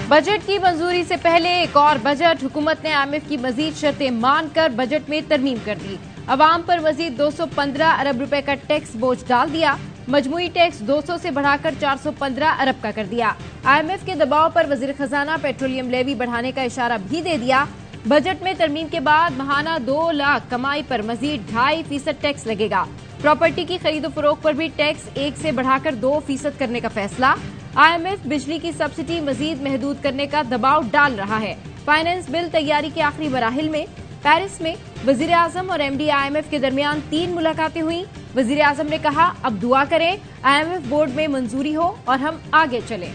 Budget की मंजूरी से पहले एक और बजट। हुकूमत ने IMF की मजीद शर्तें मानकर बजट में तरमीम कर दी। अवाम पर मजीद 215 अरब रुपए का टैक्स बोझ डाल दिया। मजमूई टैक्स 200 से बढ़ाकर 415 अरब का कर दिया। IMF के दबाव पर वजीर खजाना पेट्रोलियम लेवी बढ़ाने का इशारा भी दे दिया। बजट में तरमीम के बाद माहाना 2 लाख कमाई पर मजीद 2.5% टैक्स लगेगा। प्रॉपर्टी की खरीदो फरोख्त पर भी टैक्स 1 से बढ़ाकर 2% करने का फैसला। IMF बिजली की सब्सिडी मजीद महदूद करने का दबाव डाल रहा है। फाइनेंस बिल तैयारी के आखिरी मराहिल में। पेरिस में वजीर आजम और MD IMF के दरमियान 3 मुलाकातें हुई। वजीर आजम ने कहा, अब दुआ करें IMF बोर्ड में मंजूरी हो और हम आगे चलें।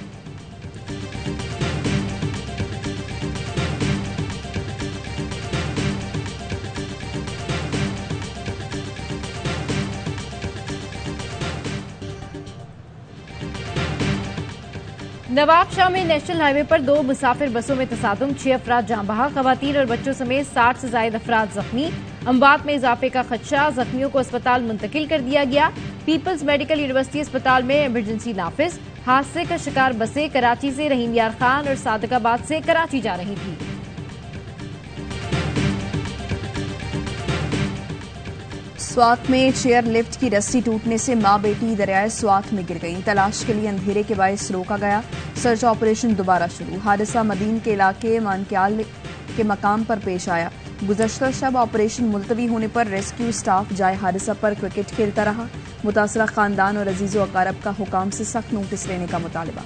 नवाबशाह में नेशनल हाईवे पर 2 मुसाफिर बसों में तसादुम, 6 अफराद जाँ बहक, खवातीन और बच्चों समेत 60 से ज्यादा अफराद जख्मी। अमवात में इजाफे का खदशा, जख्मियों को अस्पताल मुंतकिल कर दिया गया। पीपल्स मेडिकल यूनिवर्सिटी अस्पताल में इमरजेंसी नाफिज। हादसे का शिकार बसें कराची से रहीम यार खान और सादकाबाद से कराची जा रही थी। स्वात में चेयर लिफ्ट की रस्सी टूटने से मां बेटी दरियाए स्वात में गिर गईं। तलाश के लिए अंधेरे के बायस रोका गया। सर्च ऑपरेशन दोबारा शुरू। हादसा मदीन के इलाके मानक्याल के मकाम पर पेश आया। गुज़श्ता शब ऑपरेशन मुलतवी होने पर रेस्क्यू स्टाफ जाए हादसा पर क्रिकेट खेलता रहा। मुतासरा खानदान और अजीज़ो अकारब का हुकाम से सख्त नोटिस लेने का मुतालबा।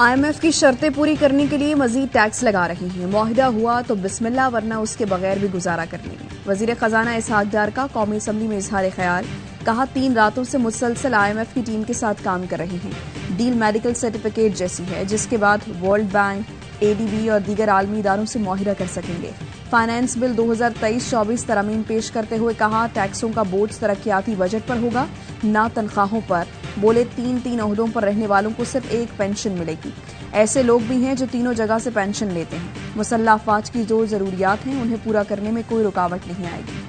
IMF की शर्तें पूरी करने के लिए मजीद टैक्स लगा रही हैं। मुआहिदा हुआ तो बिस्मिल्लाह, वरना उसके बगैर भी गुजारा कर लेंगे। वजीर खजाना इसहाक डार का कौमी असम्बली में इजहार ख्याल। कहा, 3 रातों से मुसलसल IMF की टीम के साथ काम कर रही हैं। डील मेडिकल सर्टिफिकेट जैसी है, जिसके बाद वर्ल्ड बैंक, ADB और दीगर आलमी इदारों से मुआहिदा कर सकेंगे। फाइनेंस बिल 2023-24 तरमीम पेश करते हुए कहा, टैक्सों का बोझ तरक्याती बजट पर होगा, ना तनख्वाहों पर। बोले 3 ओहदों पर रहने वालों को सिर्फ 1 पेंशन मिलेगी। ऐसे लोग भी हैं जो तीनों जगह से पेंशन लेते हैं। मुसल्लह अफवाज की जो जरूरियात हैं उन्हें पूरा करने में कोई रुकावट नहीं आएगी।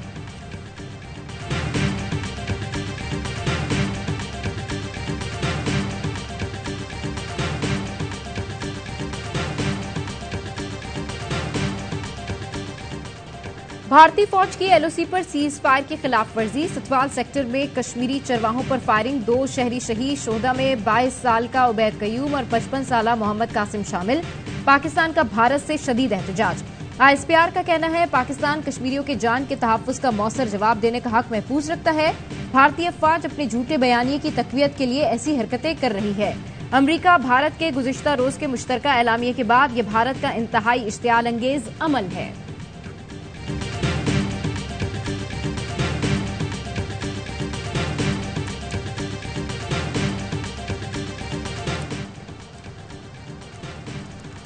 भारतीय फौज की LOC पर सीज फायर की खिलाफ वर्जी। सतवाल सेक्टर में कश्मीरी चरवाहों पर फायरिंग। 2 शहरी शहीद। शोहदा में 22 साल का उबैद कयूम और 55 साल मोहम्मद कासिम शामिल। पाकिस्तान का भारत से शदीद एहतजाज। ISPR का कहना है, पाकिस्तान कश्मीरियों के जान के तहफ्फुज का मौसर जवाब देने का हक महफूज रखता है। भारतीय अफवाज अपने झूठे बयानिए की तकवीयत के लिए ऐसी हरकतें कर रही है। अमरीका भारत के गुज़िश्ता रोज के मुश्तरका एलामिये के बाद यह भारत का इंतहाई इश्तियाल अंगेज अमल है।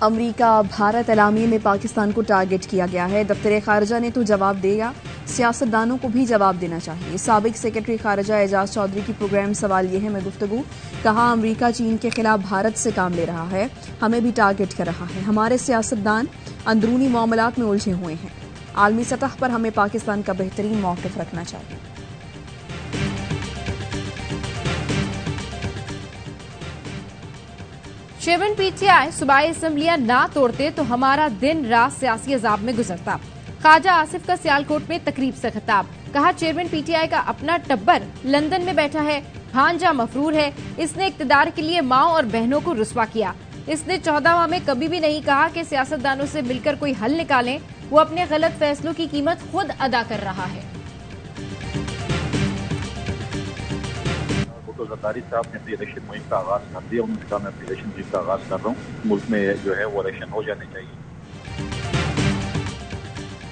अमरीका भारत एलामिये में पाकिस्तान को टारगेट किया गया है। दफ्तर खारजा ने तो जवाब दिया, सियासतदानों को भी जवाब देना चाहिए। साबिक सेक्रेटरी खारजा एजाज चौधरी की प्रोग्राम सवाल ये है में गुफ्तगू। कहा, अमरीका चीन के खिलाफ भारत से काम ले रहा है, हमें भी टारगेट कर रहा है। हमारे सियासतदान अंदरूनी मामलात में उलझे हुए हैं। आलमी सतह पर हमें पाकिस्तान का बेहतरीन मौक़िफ़ रखना चाहिए। चेयरमैन PTI सूबाई असम्बलियां ना तोड़ते तो हमारा दिन रात सियासी अजाब में गुजरता। ख्वाजा आसिफ का सियालकोट में तकरीब से खिताब। कहा, चेयरमैन PTI का अपना टब्बर लंदन में बैठा है, भांजा मफरूर है। इसने इक्तदार के लिए माओ और बहनों को रुस्वा किया। इसने 14वां में कभी भी नहीं कहा कि सियासतदानों से मिलकर कोई हल निकालें। वो अपने गलत फैसलों की कीमत खुद अदा कर रहा है। जरदारी साहब ने अपनी इलेक्शन मुहिम का आगाज कर दिया। उन्होंने कहा, मैं अपनी इलेक्शन मुहिम का आगाज कर रहा हूँ। मुल्क में जो है वो इलेक्शन हो जाने चाहिए।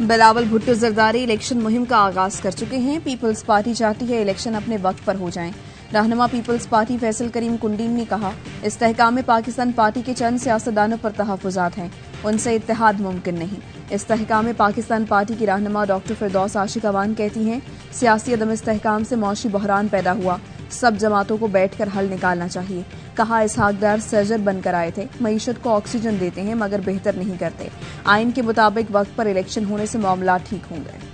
बिलावल भुट्टो जरदारी इलेक्शन मुहिम का आगाज कर चुके हैं। पीपल्स पार्टी चाहती है इलेक्शन अपने वक्त पर हो जाएं। रहनुमा पीपल्स पार्टी फैसल करीम कुंडीन ने कहा, इस्तेहकाम पाकिस्तान पार्टी के चंद सियासतदानों पर तहफ्फुजात हैं, उनसे इत्तेहाद मुमकिन नहीं। इस्तेहकाम पाकिस्तान पार्टी की रहनुमा डॉक्टर फिरदौस आशिक अवान कहती हैं, सियासी अदम इस्तेहकाम से मौशी बहरान पैदा हुआ। सब जमातों को बैठकर हल निकालना चाहिए। कहा, इसहाक डार सर्जर बनकर आए थे, मईशत को ऑक्सीजन देते हैं मगर बेहतर नहीं करते। आइन के मुताबिक वक्त पर इलेक्शन होने से मामला ठीक होंगे।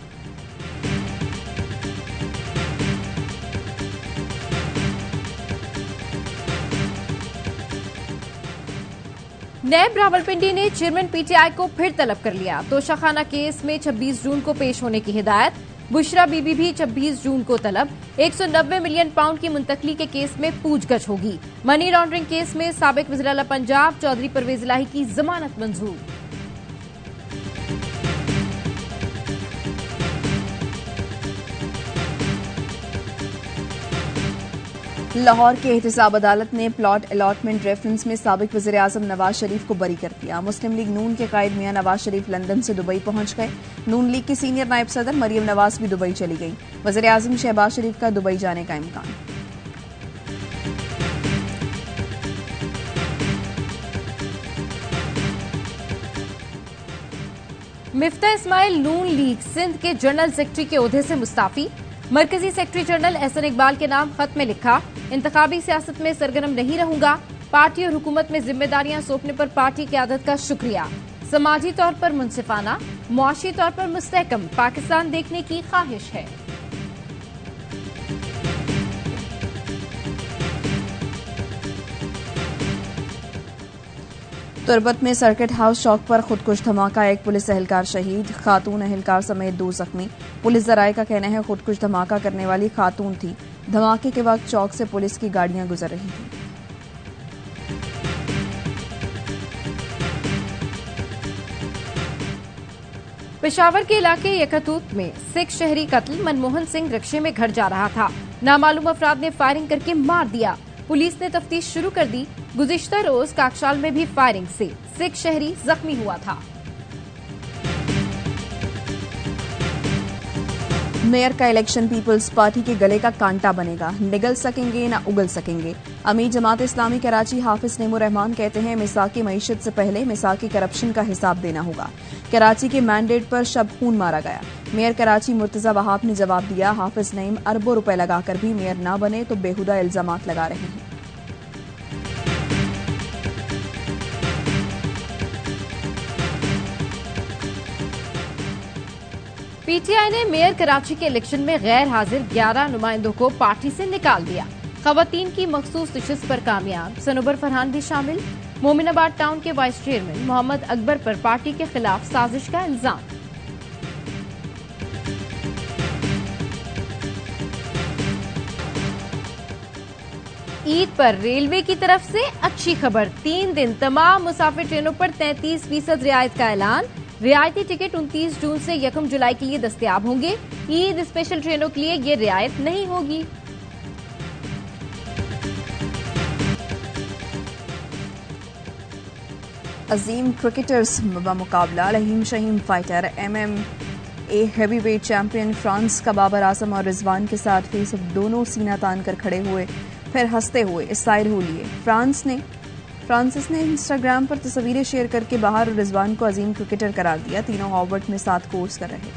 नैब रावलपिंडी ने चेयरमैन पीटीआई को फिर तलब कर लिया। तोशाखाना केस में 26 जून को पेश होने की हिदायत। बुशरा बीबी भी 26 जून को तलब। 190 मिलियन पाउंड की मुंतकली के केस में पूछगछ होगी। मनी लॉन्ड्रिंग केस में साबिक वज़ीर आला पंजाब चौधरी परवेज इलाही की जमानत मंजूर। लाहौर के एहतसाब अदालत ने प्लॉट अलॉटमेंट रेफरेंस में साबिक वज़ीर आज़म नवाज शरीफ को बरी कर दिया। मुस्लिम लीग नून के कायद मियां नवाज शरीफ लंदन से दुबई पहुंच गए। नून लीग की सीनियर नायब सदर मरियम नवाज भी दुबई चली गई। वज़ीर आज़म शहबाज शरीफ का दुबई जाने का इम्कान। मिफ्ता इस्माइल नून लीग सिंध के जनरल सेक्रेटरी के ओहदे से मुस्ताफी। मरकजी सेक्रेटरी जनरल एहसन इकबाल के नाम खत में लिखा, इंतखाबी सियासत में सरगर्म नहीं रहूंगा। पार्टी और हुकूमत में जिम्मेदारियां सौंपने पर पार्टी क़यादत का शुक्रिया। समाजी तौर पर मुनसिफाना, मुआशी तौर पर मुस्तहकम पाकिस्तान देखने की ख्वाहिश है। तुरबत में सर्किट हाउस चौक पर खुदकुश धमाका, एक पुलिस एहलकार शहीद, खातून एहलकार समेत 2 जख्मी। पुलिस जराये का कहना है खुदकुश धमाका करने वाली खातून थी। धमाके के वक्त चौक से पुलिस की गाड़ियां गुजर रही थीं। पेशावर के इलाके यकतूत में सिख शहरी कत्ल, मनमोहन सिंह रिक्शे में घर जा रहा था। नामालूम अफराद ने फायरिंग करके मार दिया। पुलिस ने तफ्तीश शुरू कर दी। गुज़िश्ता रोज काकशाल में भी फायरिंग से सिख शहरी जख्मी हुआ था। मेयर का इलेक्शन पीपल्स पार्टी के गले का कांटा बनेगा। निगल सकेंगे ना उगल सकेंगे। अमीर जमात इस्लामी कराची हाफिज नेमो रहमान कहते हैं मिसाकी मईशत से पहले मिसाकी करप्शन का हिसाब देना होगा। कराची के मैंडेट पर शब खून मारा गया। मेयर कराची मुर्तजा वहाब ने जवाब दिया, हाफिज नईम अरबों रुपए लगाकर भी मेयर ना बने तो बेहुदा इल्जामात लगा रहे हैं। पीटीआई ने मेयर कराची के इलेक्शन में गैर हाजिर 11 नुमाइंदों को पार्टी से निकाल दिया। खवातीन की मखसूस नशिस्त पर कामयाब, सनोबर फरहान भी शामिल। मोमिनाबाद टाउन के वाइस चेयरमैन मोहम्मद अकबर पर पार्टी के खिलाफ साजिश का इल्जाम। ईद पर रेलवे की तरफ से अच्छी खबर, 3 दिन तमाम मुसाफिर ट्रेनों पर 33% रियायत का ऐलान। रियायती टिकट 29 जून से 1 जुलाई के लिए दस्तयाब होंगे। ईद स्पेशल ट्रेनों के लिए ये रियायत नहीं होगी। अजीम क्रिकेटर्स मुकाबला, रहीम शहीम fighter, MMA heavyweight champion France का बाबर आजम और रिजवान के साथ फेस दोनों सीना तान कर खड़े हुए, फिर हंसते हुए इस्ताइल हो लिए। फ्रांसिस ने इंस्टाग्राम पर तस्वीरें शेयर करके बाहर और रिजवान को अजीम क्रिकेटर करार दिया। तीनों हॉवर्ड में साथ कोर्स कर रहे।